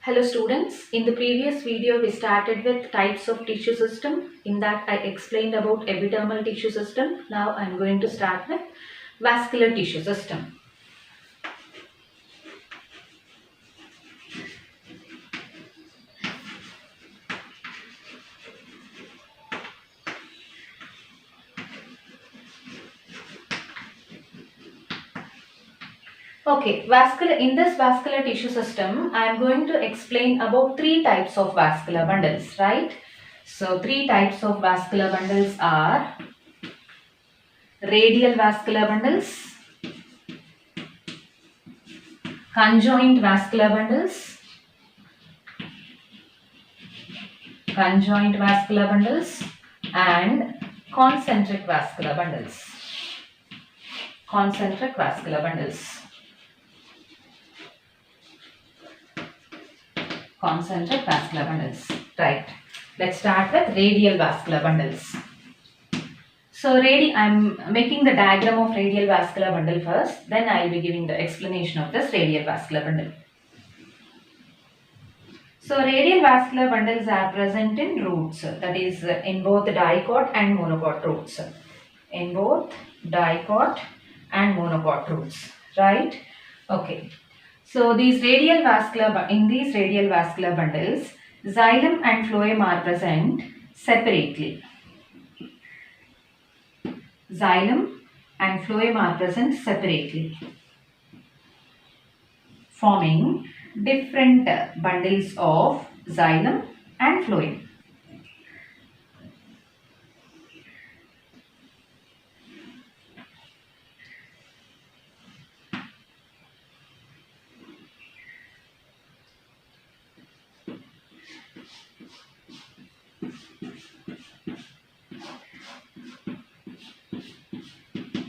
Hello students, in the previous video we started with types of tissue system. In that I explained about epidermal tissue system. Now I am going to start with vascular tissue system. Okay, in this vascular tissue system, I am going to explain about three types of vascular bundles, right? So three types of vascular bundles are radial vascular bundles, conjoint vascular bundles, and concentric vascular bundles. Concentric vascular bundles. Concentric vascular bundles. Right. Let's start with radial vascular bundles. So I'm making the diagram of radial vascular bundle first. Then I will be giving the explanation of this radial vascular bundle. So radial vascular bundles are present in roots. That is in both dicot and monocot roots. In both dicot and monocot roots. Right. Okay. So in these radial vascular bundles, xylem and phloem are present separately. Xylem and phloem are present separately, forming different bundles of xylem and phloem.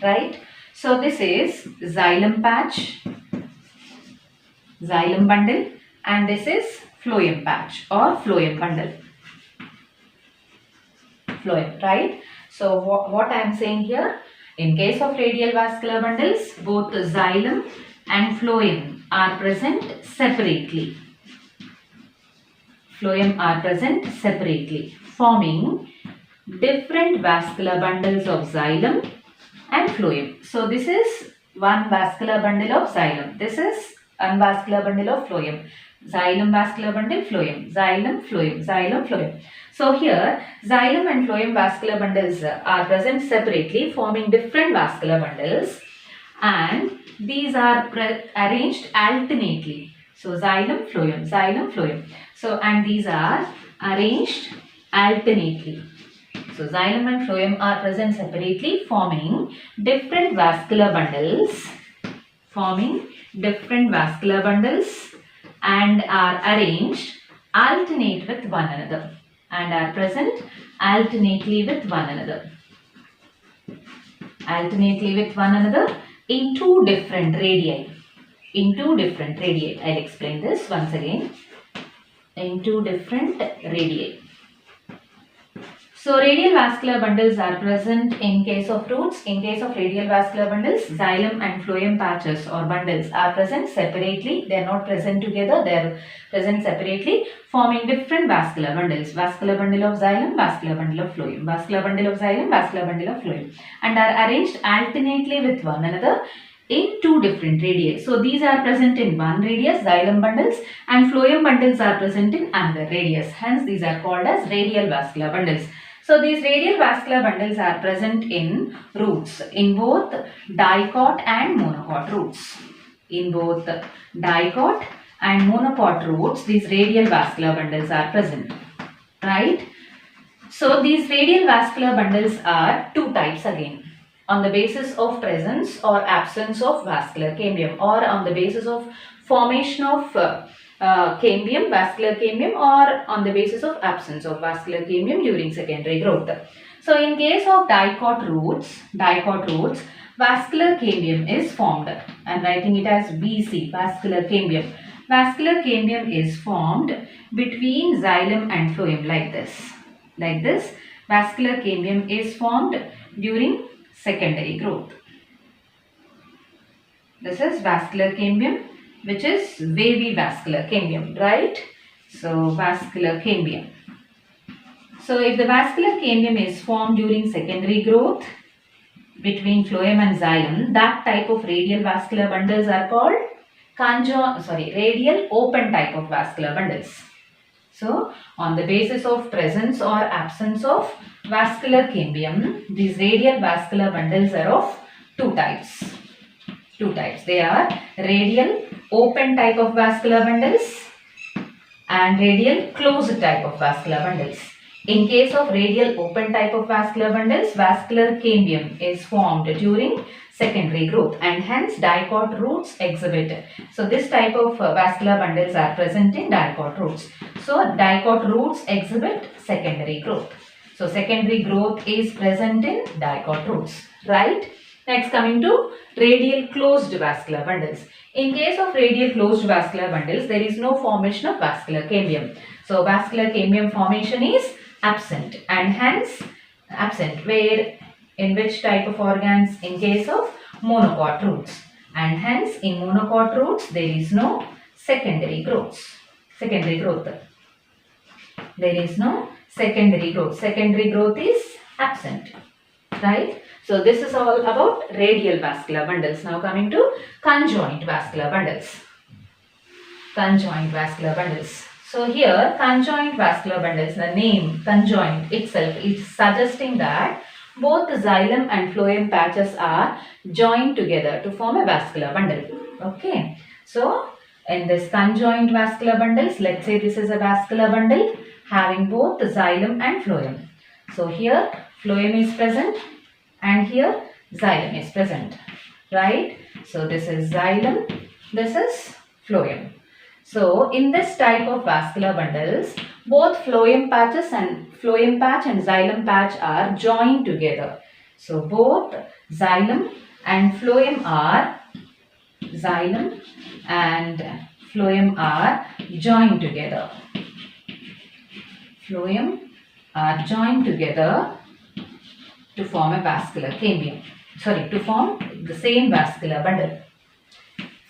Right. So this is xylem patch, xylem bundle, and this is phloem patch or phloem bundle. Phloem, right? So what I am saying here, in case of radial vascular bundles, both xylem and phloem are present separately. Phloem are present separately, forming different vascular bundles of xylem and phloem. So this is one vascular bundle of xylem. This is one vascular bundle of phloem. Xylem vascular bundle, phloem. Xylem, phloem. Xylem, phloem. So here xylem and phloem vascular bundles are present separately, forming different vascular bundles, and these are arranged alternately. So xylem, phloem. So and these are arranged alternately. So xylem and phloem are present separately, forming different vascular bundles, and are arranged alternate with one another, and are present alternately with one another. In two different radii. I'll explain this once again. In two different radii. So radial vascular bundles are present in case of roots. In case of radial vascular bundles, xylem and phloem patches or bundles are present separately. They are not present together. They are present separately, forming different vascular bundles. Vascular bundle of xylem, vascular bundle of phloem. Vascular bundle of xylem, vascular bundle of phloem. And are arranged alternately with one another in two different radii. So these are present in one radius, xylem bundles, and phloem bundles are present in another radius. Hence these are called as radial vascular bundles. So these radial vascular bundles are present in roots, in both dicot and monocot roots. In both dicot and monocot roots, these radial vascular bundles are present. Right? So these radial vascular bundles are two types again, on the basis of presence or absence of vascular cambium, or on the basis of formation of cambium, vascular cambium, or on the basis of absence of vascular cambium during secondary growth. So in case of dicot roots, vascular cambium is formed. I am writing it as VC, vascular cambium. Vascular cambium is formed between xylem and phloem like this. Vascular cambium is formed during secondary growth. This is vascular cambium which is wavy vascular cambium, right? So vascular cambium. So if the vascular cambium is formed during secondary growth between phloem and xylem, that type of radial vascular bundles are called radial open type of vascular bundles. So on the basis of presence or absence of vascular cambium, these radial vascular bundles are of two types. They are radial open type of vascular bundles and radial closed type of vascular bundles. In case of radial open type of vascular bundles, vascular cambium is formed during secondary growth and hence dicot roots exhibit. So this type of vascular bundles are present in dicot roots. So dicot roots exhibit secondary growth. So secondary growth is present in dicot roots, right? Next, coming to radial closed vascular bundles. In case of radial closed vascular bundles, there is no formation of vascular cambium. So vascular cambium formation is absent and hence absent where in which type of organs? In case of monocot roots, and hence in monocot roots there is no secondary growth. There is no secondary growth. Secondary growth is absent, right? So this is all about radial vascular bundles. Now coming to conjoint vascular bundles. So here conjoint vascular bundles, the name conjoint itself is suggesting that both the xylem and phloem patches are joined together to form a vascular bundle. Okay. So in this conjoint vascular bundles, let's say this is a vascular bundle having both the xylem and phloem. So here phloem is present and here xylem is present, right? So this is xylem, this is phloem. So in this type of vascular bundles, both phloem patch and xylem patch are joined together. So both xylem and phloem are joined together. Phloem are joined together to form a vascular cambium. To form the same vascular bundle.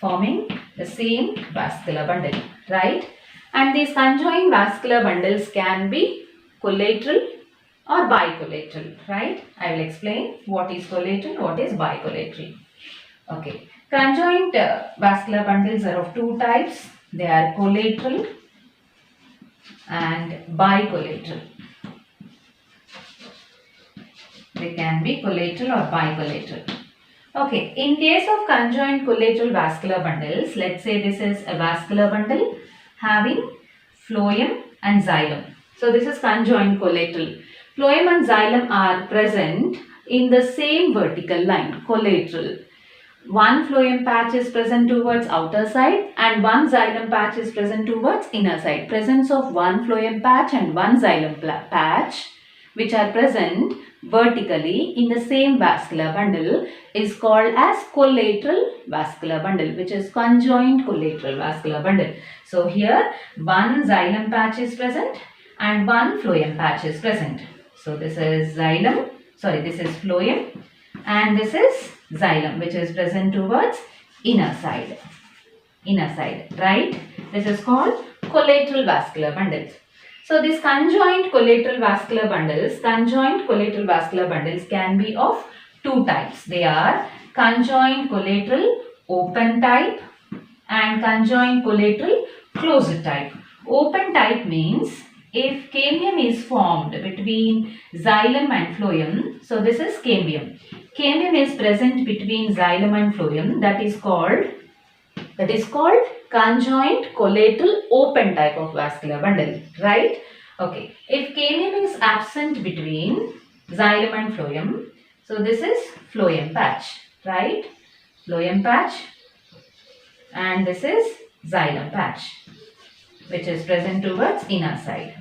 Forming the same vascular bundle, right? And these conjoined vascular bundles can be collateral or bicollateral, right? I will explain what is collateral, what is bicollateral. Okay. Conjoined vascular bundles are of two types. They are collateral and bicollateral. They can be collateral or bicollateral. Okay, in case of conjoined collateral vascular bundles, let's say this is a vascular bundle having phloem and xylem. So this is conjoined collateral. Phloem and xylem are present in the same vertical line, collateral. One phloem patch is present towards outer side and one xylem patch is present towards inner side. Presence of one phloem patch and one xylem patch which are present vertically in the same vascular bundle is called as collateral vascular bundle, which is conjoined collateral vascular bundle. So here one xylem patch is present and one phloem patch is present. So this is this is phloem and this is xylem which is present towards inner side, right? This is called collateral vascular bundles. So these conjoined collateral vascular bundles can be of two types. They are conjoined collateral open type and conjoined collateral closed type. Open type means if cambium is formed between xylem and phloem, so this is cambium. Cambium is present between xylem and phloem, that is called conjoined collateral open type of vascular bundle, right? Okay. If cambium is absent between xylem and phloem, so this is phloem patch, right? Phloem patch and this is xylem patch which is present towards inner side.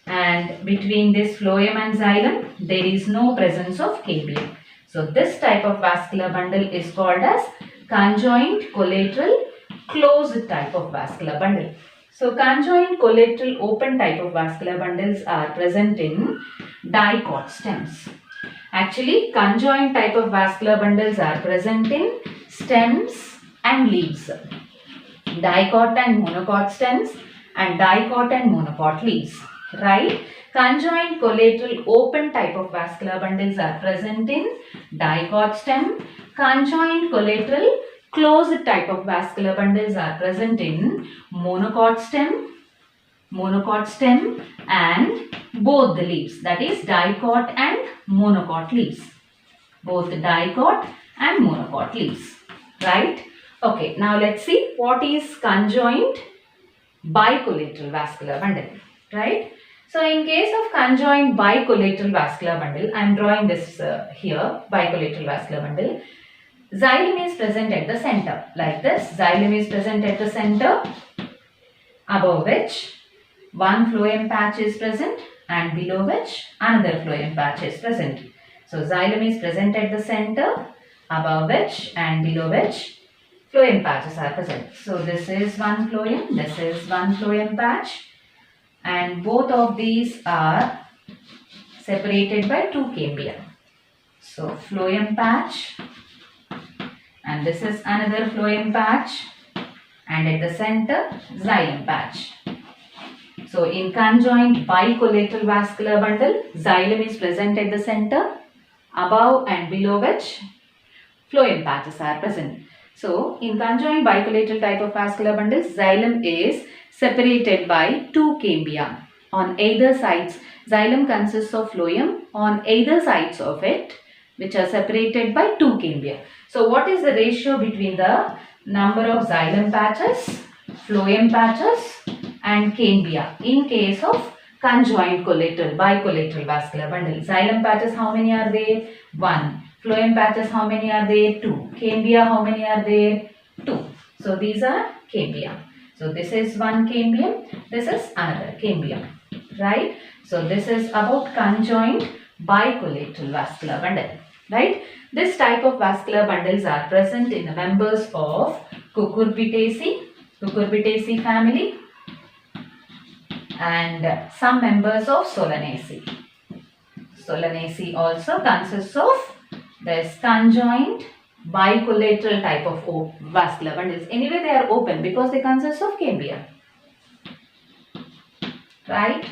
And between this phloem and xylem, there is no presence of cambium. So this type of vascular bundle is called as conjoined collateral closed type of vascular bundle. So conjoined collateral open type of vascular bundles are present in dicot stems. Actually, conjoined type of vascular bundles are present in stems and leaves. dicot and monocot stems and dicot and monocot leaves, right? Conjoined collateral open type of vascular bundles are present in dicot stem. Conjoined collateral closed type of vascular bundles are present in monocot stem and both the leaves, that is dicot and monocot leaves. Both dicot and monocot leaves, right? Okay, now let's see what is conjoined bicollateral vascular bundle, right? So in case of conjoined bicollateral vascular bundle, I am drawing this here, bicollateral vascular bundle. Xylem is present at the center, like this. Xylem is present at the center, above which one phloem patch is present and below which another phloem patch is present. So xylem is present at the center, above which and below which phloem patches are present. So this is one phloem, this is one phloem patch, and both of these are separated by two cambia. So phloem patch, and this is another phloem patch, and at the center xylem patch. So in conjoined bicollateral vascular bundle, xylem is present at the center, above and below which phloem patches are present. So in conjoined bicollateral type of vascular bundles, xylem is separated by two cambia. On either sides, xylem consists of phloem on either sides of it, which are separated by two cambia. So what is the ratio between the number of xylem patches, phloem patches and cambia in case of conjoined bicollateral vascular bundle? Xylem patches, how many are there? 1. Phloem patches, how many are there? 2. Cambia, how many are there? 2. So these are cambia. So this is one cambium, this is another cambium, right? So this is about conjoined bicollateral vascular bundle, right? This type of vascular bundles are present in the members of Cucurbitaceae family, and some members of Solanaceae. Solanaceae also consists of this conjoined bicollateral type of vascular bundles. Anyway, they are open because they consist of cambia, right?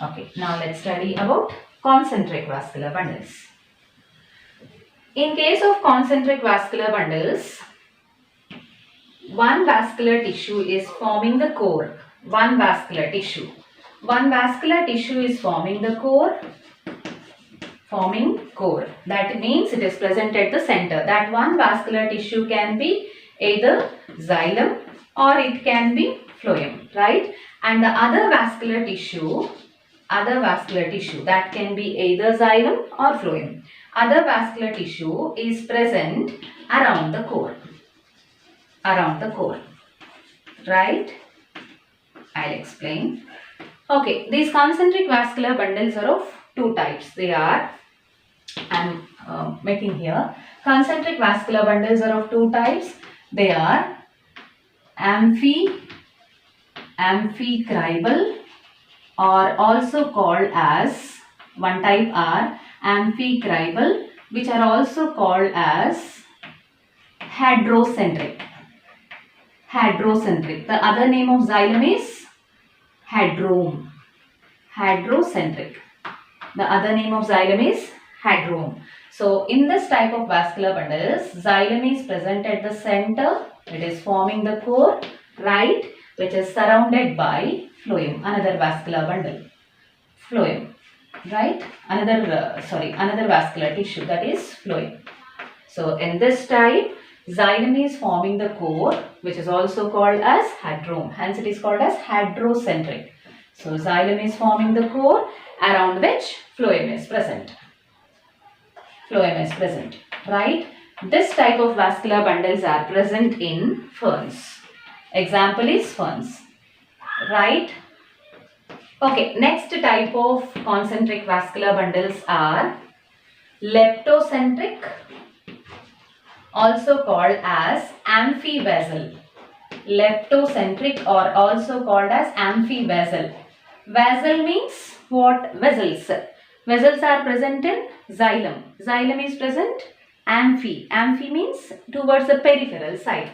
Okay, now let's study about concentric vascular bundles. In case of concentric vascular bundles, one vascular tissue is forming the core. One vascular tissue is forming the core. That means it is present at the center. That one vascular tissue can be either xylem or it can be phloem, right? And the other vascular tissue that can be either xylem or phloem. Other vascular tissue is present around the core. Right? I'll explain. Okay, these concentric vascular bundles are of two types. They are, I'm making here, concentric vascular bundles are of two types. They are amphicribal, or also called as, one type are amphicribal, which are also called as hadrocentric. The other name of xylem is hadrome. Hadrocentric. The other name of xylem is hadrome. So in this type of vascular bundles, xylem is present at the center. It is forming the core, right, which is surrounded by phloem, another vascular bundle. Phloem, right? Another vascular tissue, that is phloem. So in this type, xylem is forming the core, which is also called as hadrome. Hence it is called as hadrocentric. So xylem is forming the core around which phloem is present. Right? This type of vascular bundles are present in ferns. Example is ferns. Right? Okay, next type of concentric vascular bundles are leptocentric, also called as amphivasal. Leptocentric, or also called as amphivasal. Vasal means what? Vessels. Vessels are present in xylem. Xylem is present. Amphi means towards the peripheral side.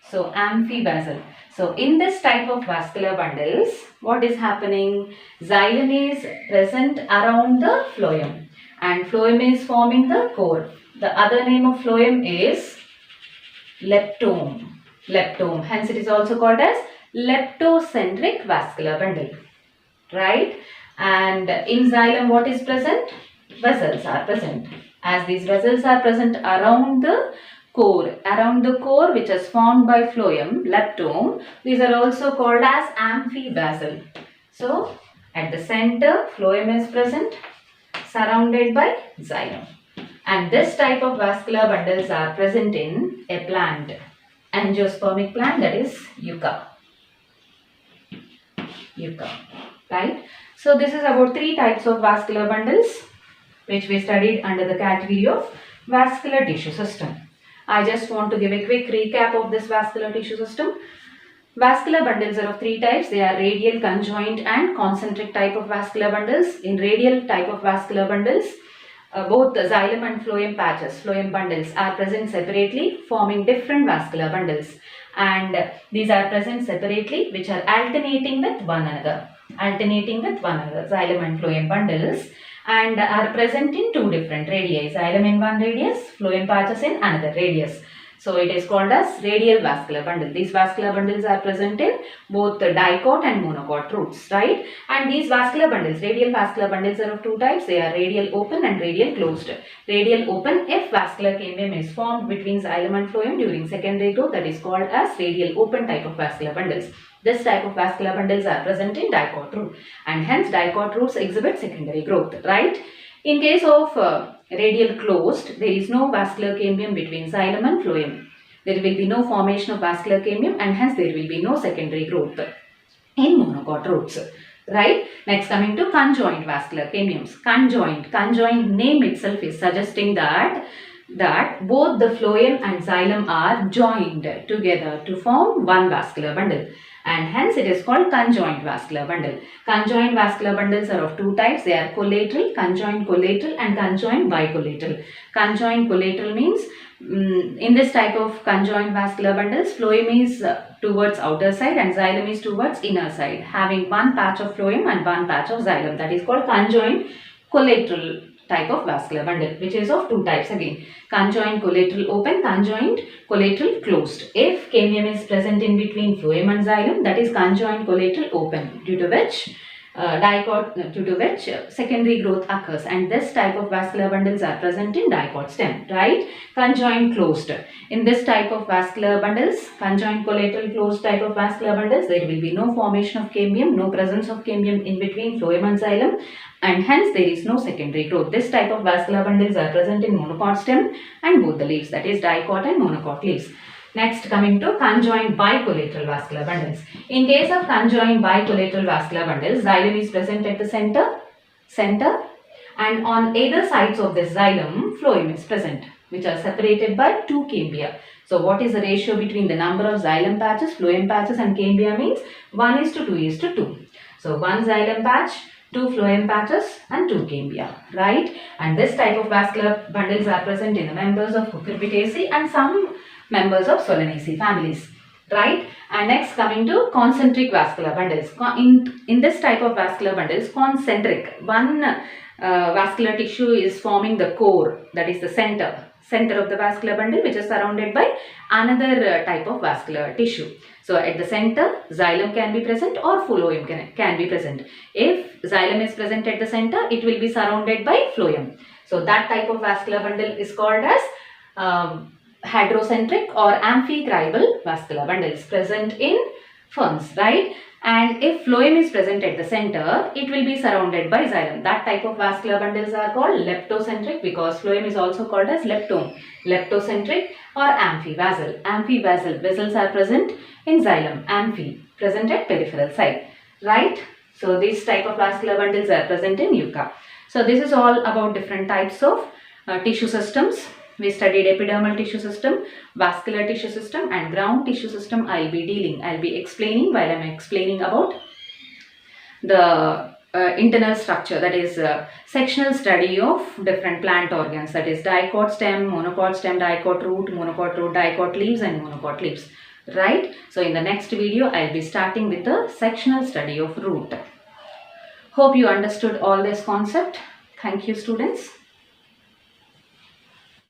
So amphivasal. So in this type of vascular bundles, what is happening? Xylem is present around the phloem and phloem is forming the core. The other name of phloem is leptome. Leptome. Hence it is also called as leptocentric vascular bundle. Right? And in xylem what is present? Vessels are present. As these vessels are present around the core which is formed by phloem, leptome, these are also called as amphivasal. So at the center phloem is present surrounded by xylem. And this type of vascular bundles are present in a plant, angiospermic plant, that is Yucca. Right? So this is about 3 types of vascular bundles which we studied under the category of vascular tissue system. I just want to give a quick recap of this vascular tissue system. Vascular bundles are of 3 types. They are radial, conjoint and concentric type of vascular bundles. In radial type of vascular bundles, both the xylem and phloem patches, phloem bundles are present separately, forming different vascular bundles. And these are present separately which are alternating with one another. Xylem and phloem bundles, and are present in 2 different radii, xylem in one radius, phloem patches in another radius. So it is called as radial vascular bundle. These vascular bundles are present in both the dicot and monocot roots, right? And these vascular bundles, radial vascular bundles are of 2 types. They are radial open and radial closed. Radial open if vascular cambium is formed between xylem and phloem during secondary growth, that is called as radial open type of vascular bundles. This type of vascular bundles are present in dicot root and hence dicot roots exhibit secondary growth, right? In case of radial closed, there is no vascular cambium between xylem and phloem. There will be no formation of vascular cambium and hence there will be no secondary growth in monocot roots. Right? Next, coming to conjoint vascular cambiums. Conjoint name itself is suggesting that both the phloem and xylem are joined together to form one vascular bundle. And hence it is called conjoint vascular bundle. Conjoint vascular bundles are of 2 types. They are collateral, conjoint collateral and conjoint bicollateral. Conjoint collateral means in this type of conjoint vascular bundles, phloem is towards outer side and xylem is towards inner side, having one patch of phloem and one patch of xylem. That is called conjoint collateral type of vascular bundle, which is of 2 types again. Conjoint collateral open, conjoint collateral closed. If cambium is present in between phloem and xylem, that is conjoint collateral open, due to which secondary growth occurs, and this type of vascular bundles are present in dicot stem, right? Conjoint closed. In this type of vascular bundles, conjoint collateral closed type of vascular bundles, there will be no formation of cambium, no presence of cambium in between phloem and xylem, and hence there is no secondary growth. This type of vascular bundles are present in monocot stem and both the leaves, that is dicot and monocot leaves. Next, coming to conjoint bicollateral vascular bundles. In case of conjoint bicollateral vascular bundles, xylem is present at the center and on either sides of this xylem, phloem is present, which are separated by 2 cambia. So what is the ratio between the number of xylem patches, phloem patches and cambia means 1:2:2. So 1 xylem patch, 2 phloem patches and 2 cambia, right? And this type of vascular bundles are present in the members of Cucurbitaceae and some members of Solanaceae families, right? And next, coming to concentric vascular bundles. In this type of vascular bundles, concentric, one vascular tissue is forming the core, that is the center of the vascular bundle, which is surrounded by another type of vascular tissue. So at the center, xylem can be present or phloem can be present. If xylem is present at the center, it will be surrounded by phloem. So that type of vascular bundle is called as hydrocentric or amphicribal vascular bundles present in ferns, right? And if phloem is present at the center, it will be surrounded by xylem. That type of vascular bundles are called leptocentric because phloem is also called as leptome. Leptocentric or amphivasal. Amphivasal vessels are present in xylem. Amphi present at peripheral side, right? So these type of vascular bundles are present in Yucca. So this is all about different types of tissue systems. We studied epidermal tissue system, vascular tissue system and ground tissue system. I'll be explaining while I'm explaining about the internal structure, that is sectional study of different plant organs, that is dicot stem, dicot root, dicot leaves and monocot leaves. right? So in the next video, I'll be starting with the sectional study of root. Hope you understood all this concept. Thank you, students.